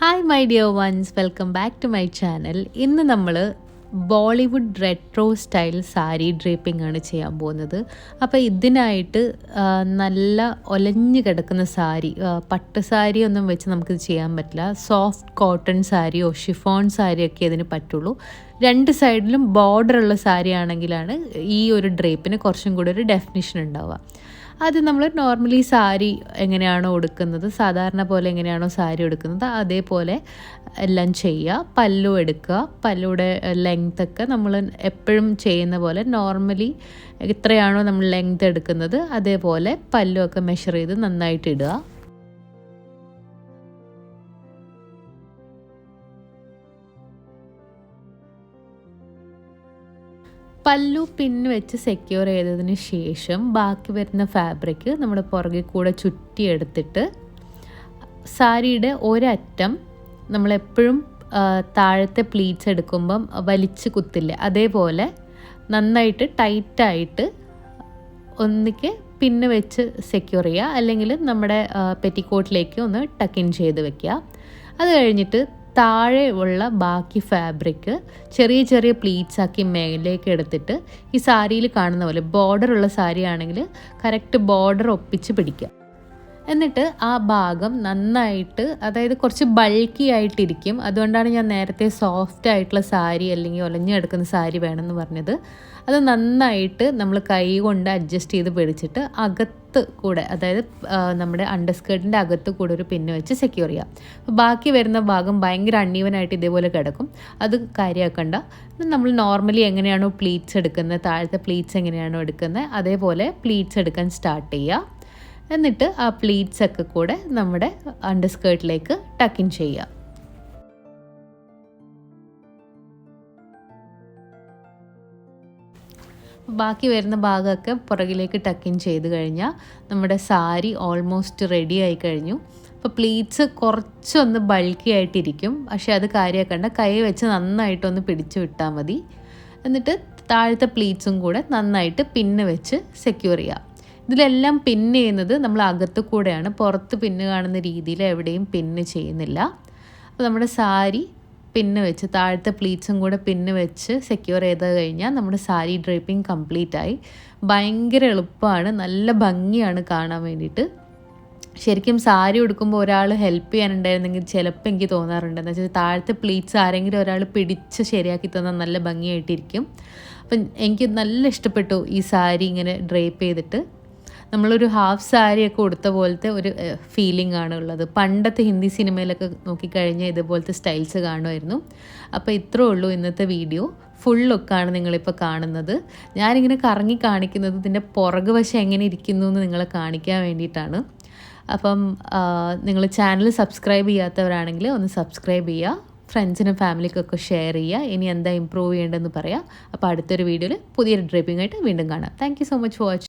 Hi my dear ones, welcome back to my channel. ഇന്ന് നമ്മൾ Bollywood retro style sari draping ആണ് ചെയ്യാൻ പോകുന്നത്. അപ്പോൾ ഇതിനായിട്ട് നല്ല ഒലഞ്ഞു കിടക്കുന്ന സാരി, പട്ട് സാരി ഒന്നും വെച്ച് നമുക്കിത് ചെയ്യാൻ പറ്റില്ല. സോഫ്റ്റ് കോട്ടൺ സാരിയോ ഷിഫോൺ സാരിയൊക്കെ ഇതിന് പറ്റുള്ളൂ. രണ്ട് സൈഡിലും ബോർഡറുള്ള സാരി ആണെങ്കിലാണ് ഈ ഒരു ഡ്രേപ്പിന് കുറച്ചും കൂടി ഒരു ഡെഫിനിഷൻ ഉണ്ടാവുക. അത് നമ്മൾ നോർമലി സാരി എങ്ങനെയാണോ ഉടുക്കുന്നത്, സാധാരണ പോലെ എങ്ങനെയാണോ സാരി ഉടുക്കുന്നത് അതേപോലെ എല്ലാം ചെയ്യുക. പല്ലു എടുക്കുക, പല്ലുയുടെ ലെങ്ത്തൊക്കെ നമ്മൾ എപ്പോഴും ചെയ്യുന്ന പോലെ നോർമലി എത്രയാണോ നമ്മൾ ലെങ്ത് എടുക്കുന്നത് അതേപോലെ പല്ലുമൊക്കെ മെഷർ ചെയ്ത് നന്നായിട്ട് ഇടുക. പല്ലു പിന്ന് വെച്ച് സെക്യൂർ ചെയ്തതിന് ശേഷം ബാക്കി വരുന്ന ഫാബ്രിക് നമ്മുടെ പുറകിൽ കൂടെ ചുറ്റിയെടുത്തിട്ട് സാരിയുടെ ഒരറ്റം നമ്മളെപ്പോഴും താഴത്തെ പ്ലീറ്റ്സ് എടുക്കുമ്പം വലിച്ച് കുത്തില്ല, അതേപോലെ നന്നായിട്ട് ടൈറ്റായിട്ട് ഒന്നിക്ക് പിന്ന് വെച്ച് സെക്യൂർ ചെയ്യുക, അല്ലെങ്കിൽ നമ്മുടെ പെറ്റിക്കോട്ടിലേക്ക് ഒന്ന് ടക്കിൻ ചെയ്ത് വെക്കുക. അത് കഴിഞ്ഞിട്ട് താഴെ ഉള്ള ബാക്കി ഫാബ്രിക് ചെറിയ ചെറിയ പ്ലീറ്റ്സ് ആക്കി മേലേക്ക് എടുത്തിട്ട് ഈ സാരിയിൽ കാണുന്ന പോലെ ബോർഡറുള്ള സാരി ആണെങ്കിൽ കറക്റ്റ് ബോർഡർ ഒപ്പിച്ച് പിടിക്കുക. എന്നിട്ട് ആ ഭാഗം നന്നായിട്ട്, അതായത് കുറച്ച് ബൾക്കി ആയിട്ടിരിക്കും. അതുകൊണ്ടാണ് ഞാൻ നേരത്തെ സോഫ്റ്റ് ആയിട്ടുള്ള സാരി അല്ലെങ്കിൽ ഒലഞ്ഞു കിടക്കുന്ന സാരി വേണമെന്ന് പറഞ്ഞത്. അത് നന്നായിട്ട് നമ്മൾ കൈ കൊണ്ട് അഡ്ജസ്റ്റ് ചെയ്ത് പിടിച്ചിട്ട് അകത്ത് കൂടെ, അതായത് നമ്മുടെ അണ്ടർസ്കേർട്ടിൻ്റെ അകത്ത് കൂടെ ഒരു പിന്ന് വെച്ച് സെക്യൂർ ചെയ്യാം. അപ്പോൾ ബാക്കി വരുന്ന ഭാഗം ഭയങ്കര അൺഈവനായിട്ട് ഇതേപോലെ കിടക്കും. അത് കാര്യമാക്കണ്ട. നമ്മൾ നോർമലി എങ്ങനെയാണോ പ്ലീറ്റ്സ് എടുക്കുന്നത്, താഴത്തെ പ്ലീറ്റ്സ് എങ്ങനെയാണോ എടുക്കുന്നത് അതേപോലെ പ്ലീറ്റ്സ് എടുക്കാൻ സ്റ്റാർട്ട് ചെയ്യുക. എന്നിട്ട് ആ പ്ലീറ്റ്സ് ഒക്കെ കൂടെ നമ്മുടെ അണ്ടർസ്കേർട്ടിലേക്ക് ടക്കിൻ ചെയ്യുക. ബാക്കി വരുന്ന ഭാഗമൊക്കെ പുറകിലേക്ക് ടക്കിൻ ചെയ്ത് കഴിഞ്ഞാൽ നമ്മുടെ സാരി ഓൾമോസ്റ്റ് റെഡി ആയി കഴിഞ്ഞു. അപ്പോൾ പ്ലീറ്റ്സ് കുറച്ചൊന്ന് ബൾക്കി ആയിട്ടിരിക്കും, പക്ഷേ അത് കാര്യമാക്കണ്ട. കൈ വെച്ച് നന്നായിട്ടൊന്ന് പിടിച്ചു വിട്ടാൽ മതി. എന്നിട്ട് താഴത്തെ പ്ലീറ്റ്സും കൂടെ നന്നായിട്ട് പിന്ന് വെച്ച് സെക്യൂർ ചെയ്യുക. ഇതിലെല്ലാം പിന്ന് ചെയ്യുന്നത് നമ്മൾ അകത്ത് കൂടെയാണ്, പുറത്ത് പിന്ന് കാണുന്ന രീതിയിൽ എവിടെയും പിന്ന് ചെയ്യുന്നില്ല. അപ്പോൾ നമ്മുടെ സാരി പിന്ന് വെച്ച് താഴത്തെ പ്ലീറ്റ്സും കൂടെ പിന്ന് വെച്ച് സെക്യൂർ ചെയ്ത് കഴിഞ്ഞാൽ നമ്മുടെ സാരി ഡ്രേപ്പിംഗ് കംപ്ലീറ്റ് ആയി. ഭയങ്കര എളുപ്പമാണ്, നല്ല ഭംഗിയാണ് കാണാൻ വേണ്ടിയിട്ട്. ശരിക്കും സാരി ഉടുക്കുമ്പോൾ ഒരാൾ ഹെൽപ്പ് ചെയ്യാനുണ്ടായിരുന്നെങ്കിൽ ചിലപ്പോൾ എനിക്ക് തോന്നാറുണ്ട്, എന്ന് വെച്ചാൽ താഴത്തെ പ്ലീറ്റ്സ് ആരെങ്കിലും ഒരാൾ പിടിച്ച് ശരിയാക്കി തന്നാൽ നല്ല ഭംഗിയായിട്ടിരിക്കും. അപ്പം എനിക്ക് നല്ല ഇഷ്ടപ്പെട്ടു ഈ സാരി ഇങ്ങനെ ഡ്രേപ്പ് ചെയ്തിട്ട്. നമ്മളൊരു ഹാഫ് സാരിയൊക്കെ ഉടുത്ത പോലത്തെ ഒരു ഫീലിംഗ് ആണ് ഉള്ളത്. പണ്ടത്തെ ഹിന്ദി സിനിമയിലൊക്കെ നോക്കിക്കഴിഞ്ഞാൽ ഇതുപോലത്തെ സ്റ്റൈൽസ് കാണുമായിരുന്നു. അപ്പോൾ ഇത്രേ ഉള്ളൂ ഇന്നത്തെ വീഡിയോ. ഫുൾ ലുക്കാണ് നിങ്ങളിപ്പോൾ കാണുന്നത്. ഞാനിങ്ങനെ കറങ്ങി കാണിക്കുന്നത് ഇതിൻ്റെ പുറകു വശം എങ്ങനെ ഇരിക്കുന്നു എന്ന് നിങ്ങളെ കാണിക്കാൻ വേണ്ടിയിട്ടാണ്. അപ്പം നിങ്ങൾ ചാനൽ സബ്സ്ക്രൈബ് ചെയ്യാത്തവരാണെങ്കിൽ ഒന്ന് സബ്സ്ക്രൈബ് ചെയ്യുക, ഫ്രണ്ട്സിനും ഫാമിലിക്കൊക്കെ ഷെയർ ചെയ്യുക. ഇനി എന്താ ഇമ്പ്രൂവ് ചെയ്യേണ്ടതെന്ന് പറയാം. അപ്പോൾ അടുത്തൊരു വീഡിയോയിൽ പുതിയൊരു ഡ്രേപ്പിംഗ് ആയിട്ട് വീണ്ടും കാണാം. Thank you so much for watching.